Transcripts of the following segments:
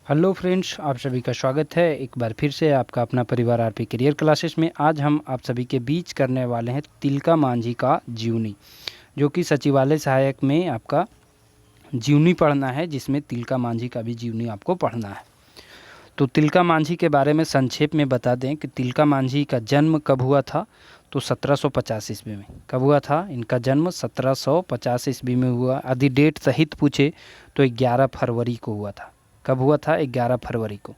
Hello friends, आप सभी का स्वागत है एक बार फिर से आपका अपना परिवार आरपी करियर क्लासेस में। आज हम आप सभी के बीच करने वाले हैं तिलका मांझी का जीवनी, जो कि सचिवालय सहायक में आपका जीवनी पढ़ना है, जिसमें तिलका मांझी का भी जीवनी आपको पढ़ना है। तो तिलका मांझी के बारे में संक्षेप में बता दें कि तिलका मांझी का जन्म कब हुआ था। तो 1750 ईस्वी में कब हुआ था इनका जन्म? 1750 ईस्वी में हुआ। यदि डेट सहित पूछे तो 11 फरवरी को हुआ था। कब हुआ था? 11 फरवरी को।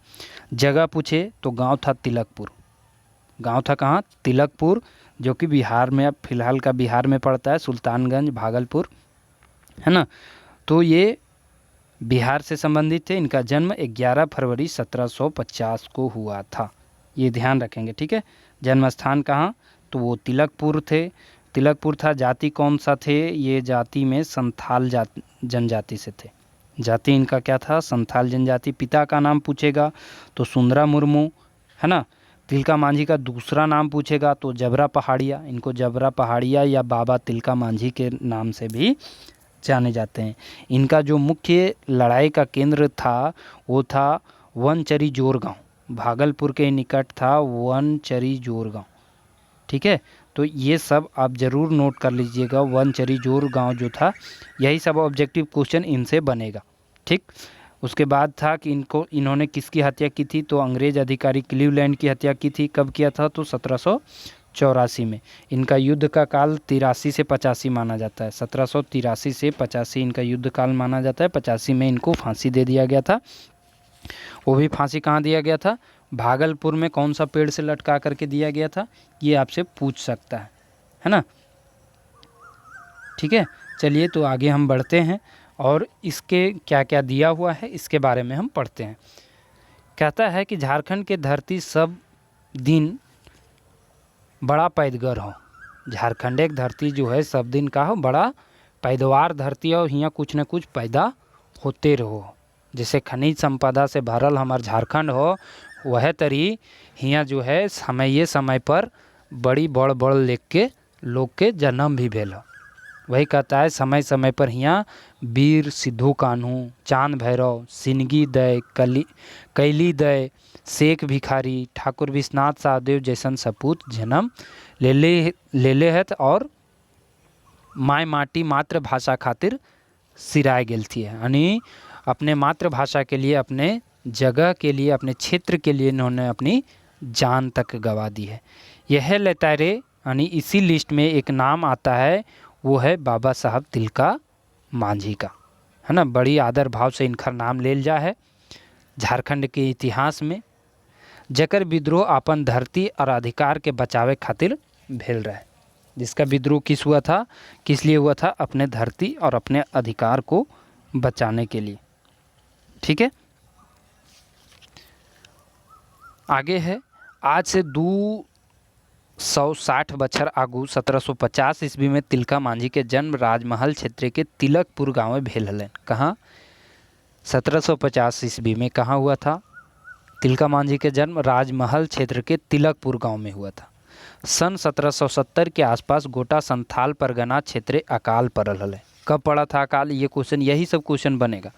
जगह पूछे तो गांव था तिलकपुर। गांव था कहाँ? तिलकपुर, जो कि बिहार में, अब फिलहाल का बिहार में पड़ता है, सुल्तानगंज, भागलपुर, है ना। तो ये बिहार से संबंधित थे। इनका जन्म 11 फरवरी 1750 को हुआ था, ये ध्यान रखेंगे, ठीक है। जन्म स्थान कहाँ? तो वो तिलकपुर थे। तिलकपुर था। जाति कौन सा थे? ये जाति में संथाल जनजाति से थे। जाति इनका क्या था? संथाल जनजाति। पिता का नाम पूछेगा तो सुंदरा मुर्मू, है ना। तिलका मांझी का दूसरा नाम पूछेगा तो जबरा पहाड़िया। इनको जबरा पहाड़िया या बाबा तिलका मांझी के नाम से भी जाने जाते हैं। इनका जो मुख्य लड़ाई का केंद्र था वो था वनचरी जोर गांव। भागलपुर के निकट था वनचरी जोर गांव, ठीक है। तो ये सब आप ज़रूर नोट कर लीजिएगा। वनचरी जोर गांव जो था, यही सब ऑब्जेक्टिव क्वेश्चन इनसे बनेगा, ठीक। उसके बाद था कि इन्होंने किसकी हत्या की थी? तो अंग्रेज अधिकारी क्लीवलैंड की हत्या की थी। कब किया था? तो 1784 में। इनका युद्ध का काल 83 से 85 माना जाता है। 1783 से 85 इनका युद्ध काल माना जाता है। 85 में इनको फांसी दे दिया गया था। वो भी फांसी कहाँ दिया गया था? भागलपुर में। कौन सा पेड़ से लटका करके दिया गया था? ये आपसे पूछ सकता है ना। ठीक है, चलिए तो आगे हम बढ़ते हैं और इसके क्या क्या दिया हुआ है इसके बारे में हम पढ़ते हैं। कहता है कि झारखंड के धरती सब दिन बड़ा पैदगर हो। झारखंड एक धरती जो है सब दिन का हो, बड़ा पैदावार धरती है और यहाँ कुछ न कुछ पैदा होते रहो। जैसे खनिज संपदा से भरल हमार झारखंड हो, वह तरी यहाँ जो है समय पर बड़ी बड़ बड़ लेख के लोग के जन्म भी भेल हो। वही कहता है समय समय पर यहाँ वीर सिद्धू कान्हू, चांद भैरव, सिनगी दय, कैली दय, शेख भिखारी, ठाकुर विश्वनाथ सहदेव जैसन सपूत जन्म ले हत और माय माटी मातृभाषा खातिर सिराय गेल थी। यानी अपने मातृभाषा के लिए, अपने जगह के लिए, अपने क्षेत्र के लिए इन्होंने अपनी जान तक गंवा दी है। यह लेतारे यानी इसी लिस्ट में एक नाम आता है, वो है बाबा साहब तिलका मांझी का, है ना। बड़ी आदर भाव से इनका नाम लेल जा है झारखंड के इतिहास में। जकर विद्रोह अपन धरती और अधिकार के बचावे खातिर भेल रहे। जिसका विद्रोह किस हुआ था? किस लिए हुआ था? अपने धरती और अपने अधिकार को बचाने के लिए, ठीक है। आगे है, आज से 260 बछर आगू 1750 ईस्वी में तिलका मांझी के जन्म राजमहल क्षेत्र के तिलकपुर गांव में भेल हलन। कहाँ? 1750 ईस्वी में कहाँ हुआ था तिलका मांझी के जन्म? राजमहल क्षेत्र के तिलकपुर गांव में हुआ था। सन 1770 के आसपास गोटा संथाल परगना क्षेत्र अकाल पड़ल हल। कब पड़ा था अकाल? ये क्वेश्चन, यही सब क्वेश्चन बनेगा।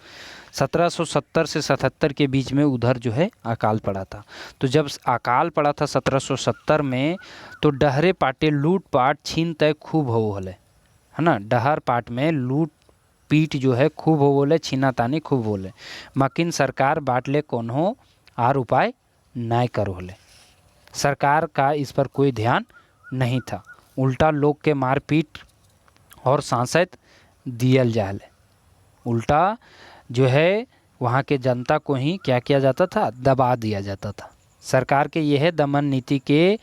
1770 से 77 के बीच में उधर जो है अकाल पड़ा था। तो जब अकाल पड़ा था 1770 में, तो डहरे पाटे लूटपाट छीन तय खूब हो हले, है ना। डहर पाट में लूट पीट जो है खूब हो बोले, छीना तानी खूब बोले। मकिन सरकार बाटले कोनो आर उपाय नहीं करो हले। सरकार का इस पर कोई ध्यान नहीं था। उल्टा लोग के मारपीट और सांसद दियल जाले। उल्टा जो है वहाँ के जनता को ही क्या किया जाता था? दबा दिया जाता था। सरकार के यह दमन नीति के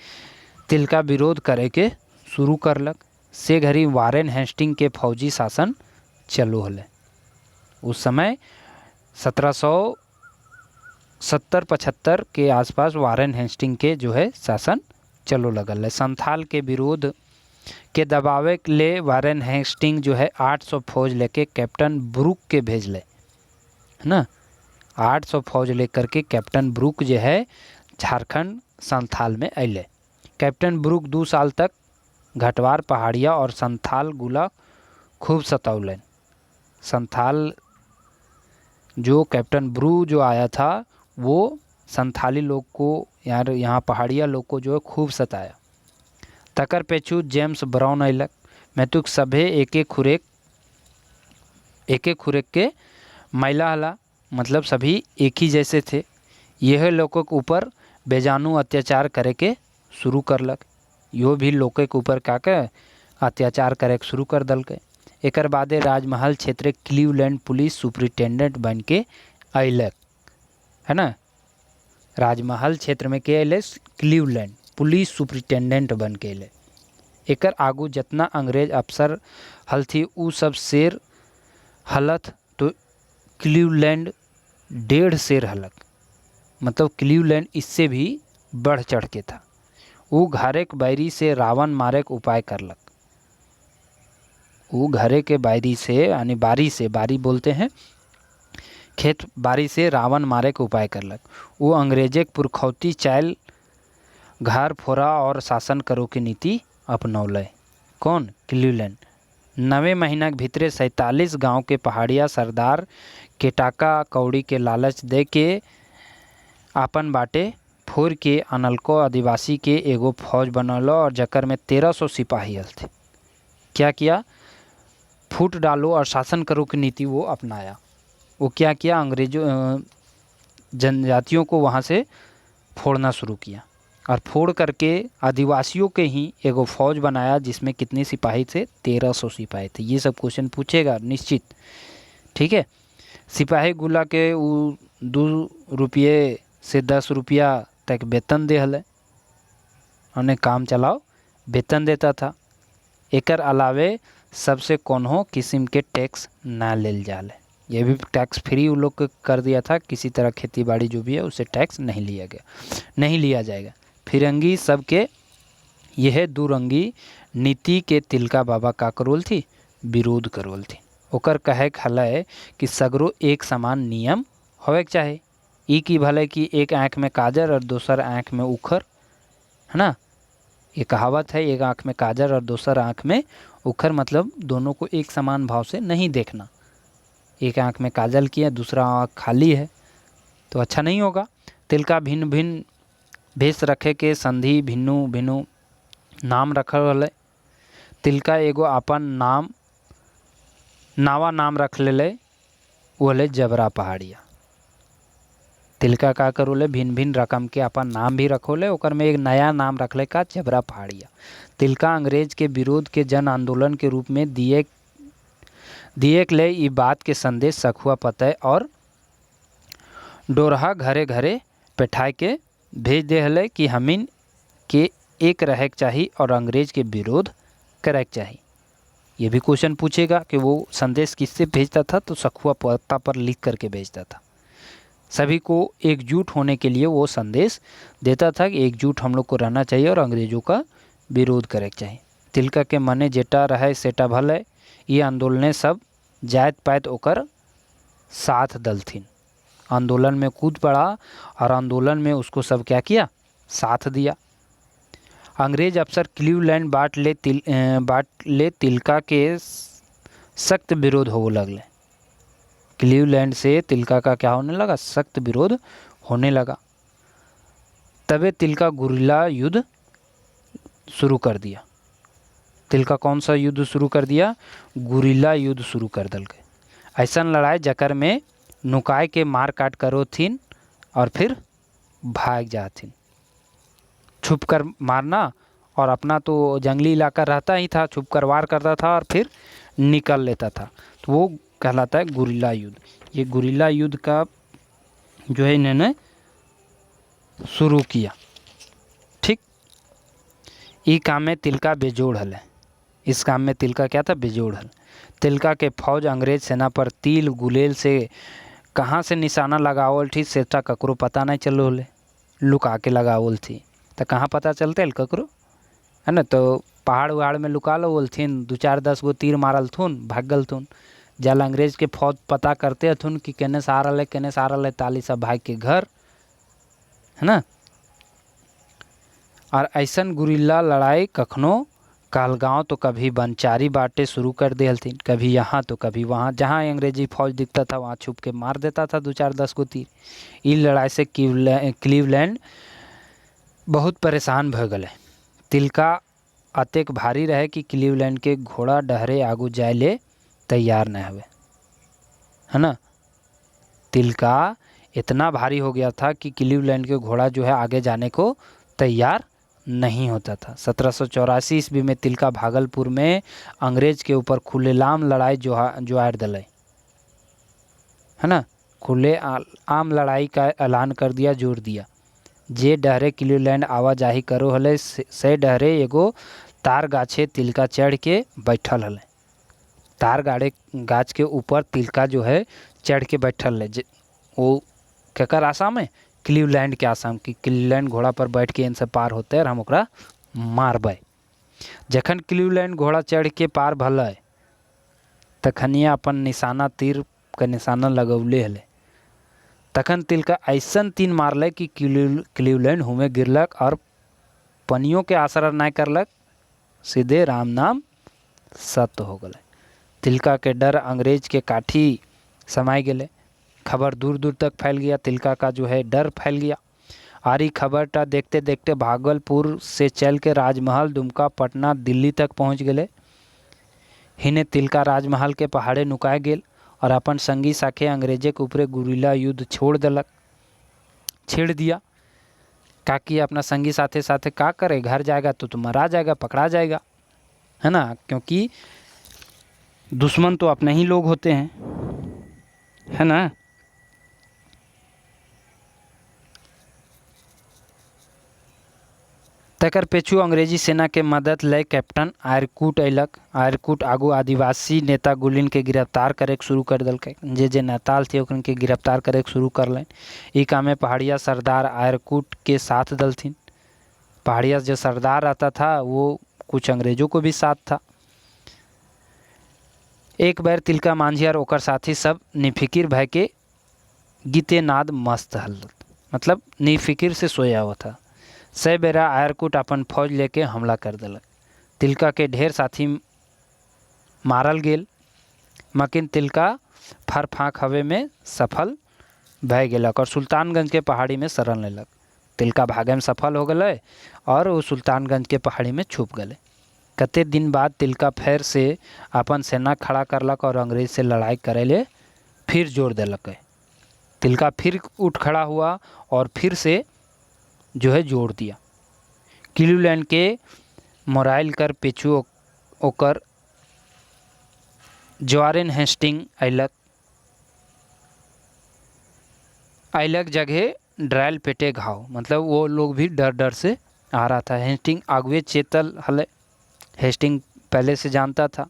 तिलका विरोध करे के शुरू करलक। से घड़ी वारेन हेस्टिंग के फौजी शासन चलो हले। उस समय 1770-75 के आसपास वारेन हेस्टिंग के जो है शासन चलो लगल है। संथाल के विरोध के दबावे ले वारेन हेस्टिंग जो है 800 फौज लेके कैप्टन ब्रूक के भेजले, है ना। 800 फौज लेकर के कैप्टन ब्रूक जो है झारखंड संथाल में अले। कैप्टन ब्रूक 2 साल तक घटवार पहाड़िया और संथाल गुला खूब सतौलन। संथाल जो कैप्टन ब्रू जो आया था वो संथाली लोग को यार यहाँ पहाड़िया लोग को जो है खूब सताया। तकर पेछू जेम्स ब्राउन अयलक। मैतुक सभे एक एक खुरेक के मैला हला, मतलब सभी एक ही जैसे थे। यह लोगों के ऊपर बेजानू अत्याचार करे के शुरू करलक। यो भी लोगों के ऊपर का के अत्याचार करे के शुरू कर दलके। एकर बादे राजमहल क्षेत्र क्लीवलैंड पुलिस सुपरिटेंडेंट बन के अयलक, है ना। राजमहल क्षेत्र में के अले क्लीवलैंड पुलिस सुपरिटेंडेंट बन के अले। एकर आगू जितना अंग्रेज अफसर हल थी उ सब शेर हलत, तो क्लीवलैंड 1.5 शेर हलक, मतलब क्लीवलैंड इससे भी बढ़ चढ़ के था। वो घरे के बैरी से रावण मारे के उपाय करलक। वो घरे के बैरी से यानी बारी बोलते हैं खेत बारी से रावण मारे के उपाय करलक। वो अंग्रेजे के पुरखौती चाल घर फोरा और शासन करो की नीति अपनौले। कौन? क्लीवलैंड। 9 महीना के भीतरे 47 गांव के पहाड़िया सरदार के टाका कौड़ी के लालच दे के आपन बाटे फोर के अनलको आदिवासी के एगो फौज बनौलो और जकर में 1300 सिपाही हल थे। क्या किया? फूट डालो और शासन करो की नीति वो अपनाया। वो क्या किया? अंग्रेजों जनजातियों को वहाँ से फोड़ना शुरू किया और फोड़ करके आदिवासियों के ही एगो फौज बनाया जिसमें कितने सिपाही थे? 1300 सिपाही थे। ये सब क्वेश्चन पूछेगा निश्चित, ठीक है। सिपाही गुला के वो 2 रुपये से 10 रुपया तक वेतन दे हले, उन्हें काम चलाओ वेतन देता था। एकर अलावे सबसे कोनो किस्म के टैक्स ना लेल जाले। ये भी टैक्स फ्री उन लोग को कर दिया था। किसी तरह खेती बाड़ी जो भी है उससे टैक्स नहीं लिया जाएगा। फिरंगी सबके यह दुरंगी नीति के तिलका बाबा का करोल थी, विरोध करोल थी। ओकर कहे हलै कि सगरो एक समान नियम होवे के चाहे। ई की भले कि एक आँख में काजर और दूसर आँख में उखर, है ना। ये कहावत है, एक आँख में काजर और दूसर आँख में उखर, मतलब दोनों को एक समान भाव से नहीं देखना। एक आँख में काजल किया, दूसरा आँख खाली है तो अच्छा नहीं होगा। तिलका भिन्न भिन्न भेष रखे के संधि भिन्नु भिन्नु नाम रखल हले। तिलका एगो अपन नावा नाम रख ले, वो हले जबरा पहाड़िया। तिलका का करोले भिन्न भिन्न रकम के अपन नाम भी रखोले, ओकर में एक नया नाम रखले का जबरा पहाड़िया। तिलका अंग्रेज के विरोध के जन आंदोलन के रूप में दिए ले ई बात के संदेश सखुआ पतय और डोरहा घरे घरे बैठाए के भेज दे हले कि हमिन के एक रहे के चाहिए और अंग्रेज के विरोध करे के चाहिए। ये भी क्वेश्चन पूछेगा कि वो संदेश किससे भेजता था, तो सखुआ पत्ता पर लिख करके भेजता था। सभी को एकजुट होने के लिए वो संदेश देता था कि एकजुट हम लोग को रहना चाहिए और अंग्रेजों का विरोध करे के चाहिए। तिलका के मने जेटा रहे सेटा भले। ये आंदोलन सब जात पात ओकर साथ दलथिन। आंदोलन में कूद पड़ा और आंदोलन में उसको सब क्या किया? साथ दिया। अंग्रेज अफसर क्लीवलैंड बाट ले तिलका के सख्त विरोध हो लगले। क्लीवलैंड से तिलका का क्या होने लगा? सख्त विरोध होने लगा। तबे तिलका गुरिल्ला युद्ध शुरू कर दिया। तिलका कौन सा युद्ध शुरू कर दिया? गुरिल्ला युद्ध शुरू कर दल के। ऐसा लड़ाई जकर में नुकाय के मार काट करो थीन और फिर भाग जाथिन। छुप कर मारना, और अपना तो जंगली इलाका रहता ही था, छुप कर वार करता था और फिर निकल लेता था, तो वो कहलाता है गुरिल्ला युद्ध। ये गुरिल्ला युद्ध का जो है इन्होंने शुरू किया, ठीक। ये काम में तिलका बेजोड़ हल है। इस काम में तिलका क्या था? बेजोड़ हल। तिलका के फौज अंग्रेज सेना पर तिल गुलेल से कहाँ से निशाना लगावल थी सेटा ककरो पता नहीं चलो हले। लुका के लगावल थी तो कहाँ पता चलते है ककरो, है ना। तो पहाड़ उहाड़ में लुका लो थीन, 2-4-10 गो तीर मारल थून, भागल थून। जल अंग्रेज के फौज पता करते हथुन कि केने से आ रहा है, ताली सब भाग के घर, है ना। और ऐसन गुरिल्ला लड़ाई कखनो कहलगांव तो कभी बनचारी बाटे शुरू कर दे हलथिन, कभी यहाँ तो कभी वहाँ। जहाँ अंग्रेजी फौज दिखता था वहाँ छुप के मार देता था 2-4-10 को तीर। इस लड़ाई से क्लीवलैंड बहुत परेशान भ गए। तिलका अतेक भारी रहे कि क्लीवलैंड के घोड़ा डहरे आगू जाए ले तैयार न हुए, है ना। तिलका इतना भारी हो गया था कि क्लीवलैंड के घोड़ा जो है आगे जाने को तैयार नहीं होता था। 1784 ईस्वी में तिलका भागलपुर में अंग्रेज के ऊपर खुलेआम लड़ाई जोआर दले, है ना। खुले आम लड़ाई का ऐलान कर दिया, जोर दिया। जे डहरे क्लीवलैंड आवाजाही करो हले से डहरे एगो तार गाछे तिलका चढ़ के बैठल हले। तार गाछ के ऊपर तिलका जो है चढ़ के बैठल है। वो केकर आशा में? क्लीवलैंड के आशा में कि क्लीवलैंड घोड़ा पर बैठ के इनसे पार होते और हम ओकरा मारबै। जखन क्लीवलैंड घोड़ा चढ़ के पार भले तखनिया अपन निशाना तीर के निशाना लगौले हले। तखन तिलका ऐसन तीन मारले कि क्लीवलैंड हुमे गिरलक और पनियों के आसरा नहीं करलक, सीधे राम नाम सत्य हो गए। तिलका के डर अंग्रेज के काठी समाई गए। खबर दूर दूर तक फैल गया, तिलका का जो है डर फैल गया। आरी खबरटा देखते देखते भागलपुर से चल के राजमहल, दुमका, पटना, दिल्ली तक पहुंच गए। हिने तिलका राजमहल के पहाड़े नुकाए गेल और अपन संगी साखे अंग्रेजे के ऊपरे गुरिल्ला युद्ध छेड़ दिया। काकि अपना संगी साथे साथे का करे, घर जाएगा तो मरा जाएगा, पकड़ा जाएगा, है ना। क्योंकि दुश्मन तो अपने ही लोग होते हैं, है ना। तकर पेछू अंग्रेजी सेना के मदद ले कैप्टन आयरकूट अयलक। आयरकूट आगू आदिवासी नेता गुलिन के गिरफ्तार करे शुरू कर दिलक। जे नेताल थे उनके के गिरफ्तार करे शुरू कर लें। ई काम में पहाड़िया सरदार आयरकूट के साथ दलथिन। पहाड़िया जो सरदार रहता था वो कुछ अंग्रेजों को भी साथ था। एक बार तिलका मांझी और ओकर साथी सब निफिकिर भय के गीते नाद मस्त हल, मतलब निफिकिर से सोया हुआ था। सै बेरा आयरकूट अपन फौज लेके हमला कर दिलक। तिलका के ढेर साथी मारल गेल, मकिन तिलका फर फाँक हवे में सफल भय गेलक और सुल्तानगंज के पहाड़ी में शरण लेलक। तिलका भागे में सफल हो गए और वो सुल्तानगंज के पहाड़ी में छुप गए। कते दिन बाद तिलका फिर से अपन सेना खड़ा करलक और अंग्रेज से लड़ाई करे ले फिर जोर दिलक। तिलका फिर उठ खड़ा हुआ और फिर से जो है जोड़ दिया। क्लीवलैंड के मोराइल कर पेछू ओकर जॉरेन हेस्टिंग अयलक जगह ड्रायल पेटे घाव, मतलब वो लोग भी डर डर से आ रहा था। हेस्टिंग आगुए चेतल हले। हेस्टिंग पहले से जानता था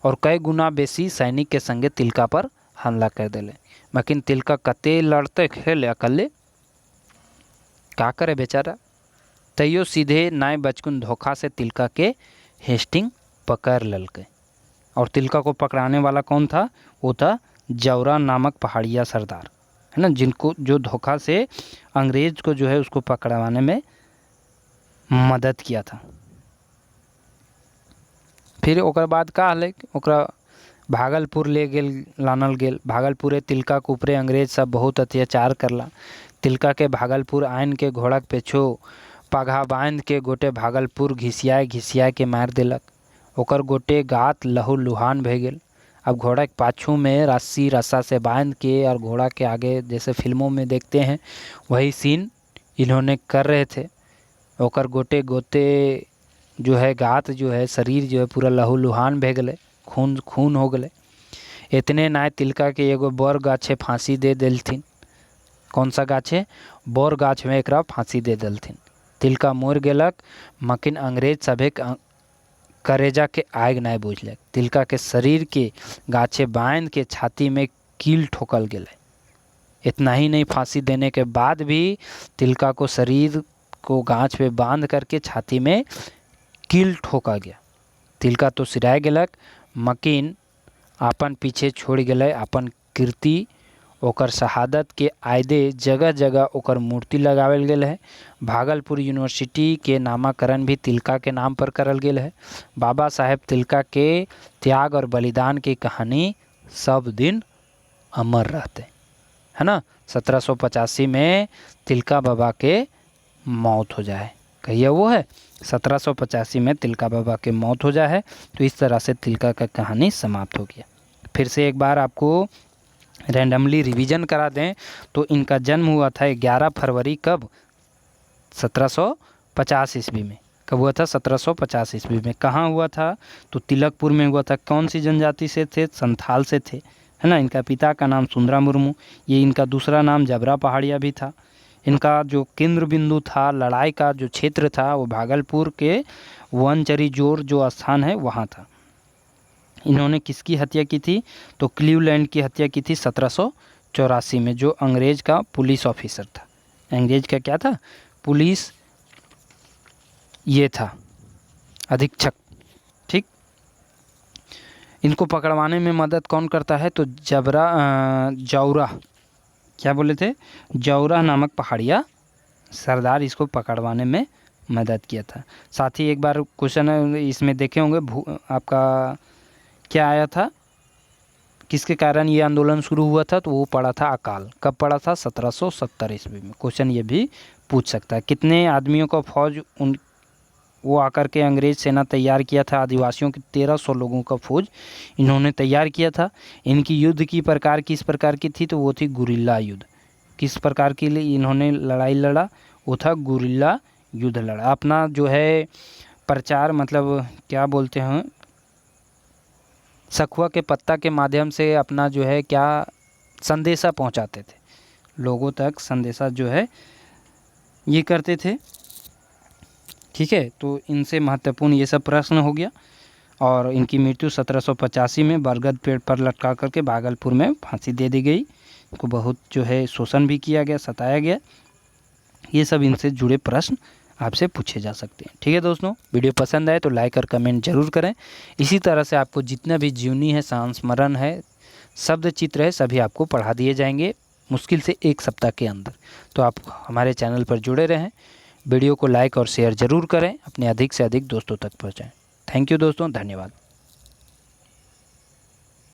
और कई गुना बेसी सैनिक के संगे तिलका पर हमला कर दिले। मकिन तिलका कते लड़ते खेले अकेले, का करे बेचारा। तैयो सीधे नाय बचकुन धोखा से तिलका के हेस्टिंग पकड़ ललके। और तिलका को पकड़ाने वाला कौन था? वो था जौरा नामक पहाड़िया सरदार, है ना, जिनको जो धोखा से अंग्रेज को जो है उसको पकड़वाने में मदद किया था। फिर ओकर बाद का हले, ओकरा भागलपुर ले गेल लानल गेल। भागलपुरे तिलका के ऊपरे अंग्रेज सब बहुत अत्याचार करला। तिलका के भागलपुर आइन के घोड़ा के पेछो पगहा बांध के गोटे भागलपुर घिसिया के मार दिलक। ओकर गोटे गात लहू लुहान भे गेल। अब घोड़ा के पाछू में रस्सी रस्सा से बांध के और घोड़ा के आगे जैसे फिल्मों में देखते हैं वही सीन इन्होंने कर रहे थे। ओकर गोटे जो है गात जो है शरीर जो है पूरा लहू लुहान भे गए, खून हो गए। इतने नाय तिलका के एगो बोर गाछे फांसी दे दिलथिन। कौन सा गाछे? बोर गाछ में एकरा फांसी दे दिलथिन। तिलका मोर गेलक, मकिन अंग्रेज सभे करेजा के आग नहीं बुझलक। तिलका के शरीर के गाछे बांध के छाती में कील ठोकल गए। इतना ही नहीं, फांसी देने के बाद भी तिलका को शरीर को गाछ पे बांध करके छाती में कील ठोका गया। तिलका तो सिराय गेलक, मकिन अपन पीछे छोड़ गए अपन कीर्ति ओकर शहादत के आयदे जगह जगह ओकर मूर्ति लगावल गेल है। भागलपुर यूनिवर्सिटी के नामकरण भी तिलका के नाम पर करल गेल है। बाबा साहेब तिलका के त्याग और बलिदान की कहानी सब दिन अमर रहते, है ना। 1785 में तिलका बाबा के मौत हो जाए, कहिए वो है 1785 में तिलका बाबा के मौत हो जाए है। तो इस तरह से तिलका का कहानी समाप्त हो गया। फिर से एक बार आपको रैंडमली रिवीजन करा दें तो इनका जन्म हुआ था 11 फरवरी कब, 1750 ईस्वी में। कब हुआ था, 1750 ईस्वी में। कहाँ हुआ था, तो तिलकपुर में हुआ था। कौन सी जनजाति से थे, संथाल से थे, है ना। इनका पिता का नाम सुंदरा मुर्मू, ये इनका दूसरा नाम जबरा पहाड़िया भी था। इनका जो केंद्र बिंदु था, लड़ाई का जो क्षेत्र था, वो भागलपुर के वनचरी जोर जो स्थान है वहाँ था। इन्होंने किसकी हत्या की थी, तो क्लीवलैंड की हत्या की थी 1784 में, जो अंग्रेज का पुलिस ऑफिसर था। अंग्रेज का क्या था, पुलिस ये था, अधीक्षक, ठीक। इनको पकड़वाने में मदद कौन करता है, तो जौरा, क्या बोले थे, जौरा नामक पहाड़िया सरदार इसको पकड़वाने में मदद किया था। साथ ही एक बार क्वेश्चन इसमें देखे होंगे, आपका क्या आया था, किसके कारण ये आंदोलन शुरू हुआ था, तो वो पड़ा था अकाल। कब पड़ा था, 1770 ईस्वी में। क्वेश्चन ये भी पूछ सकता है। कितने आदमियों का फौज वो आकर के अंग्रेज सेना तैयार किया था, आदिवासियों के 1300 लोगों का फौज इन्होंने तैयार किया था। इनकी युद्ध की प्रकार किस प्रकार की थी, तो वो थी गुरिल्ला युद्ध। किस प्रकार के लिए इन्होंने लड़ाई लड़ा, वो था गुरिल्ला युद्ध लड़ा। अपना जो है प्रचार, मतलब क्या बोलते हैं, सखुआ के पत्ता के माध्यम से अपना जो है क्या संदेशा पहुंचाते थे, लोगों तक संदेशा जो है ये करते थे, ठीक है। तो इनसे महत्वपूर्ण ये सब प्रश्न हो गया। और इनकी मृत्यु 1785 में बरगद पेड़ पर लटका करके भागलपुर में फांसी दे दी गई। इनको बहुत जो है शोषण भी किया गया, सताया गया। ये सब इनसे जुड़े प्रश्न आपसे पूछे जा सकते हैं, ठीक है दोस्तों। वीडियो पसंद आए तो लाइक और कमेंट जरूर करें। इसी तरह से आपको जितना भी जीवनी है, संस्मरण है, शब्द चित्र है, सभी आपको पढ़ा दिए जाएंगे मुश्किल से 1 सप्ताह के अंदर। तो आप हमारे चैनल पर जुड़े रहें। वीडियो को लाइक और शेयर ज़रूर करें, अपने अधिक से अधिक दोस्तों तक पहुँचाएँ। थैंक यू दोस्तों, धन्यवाद।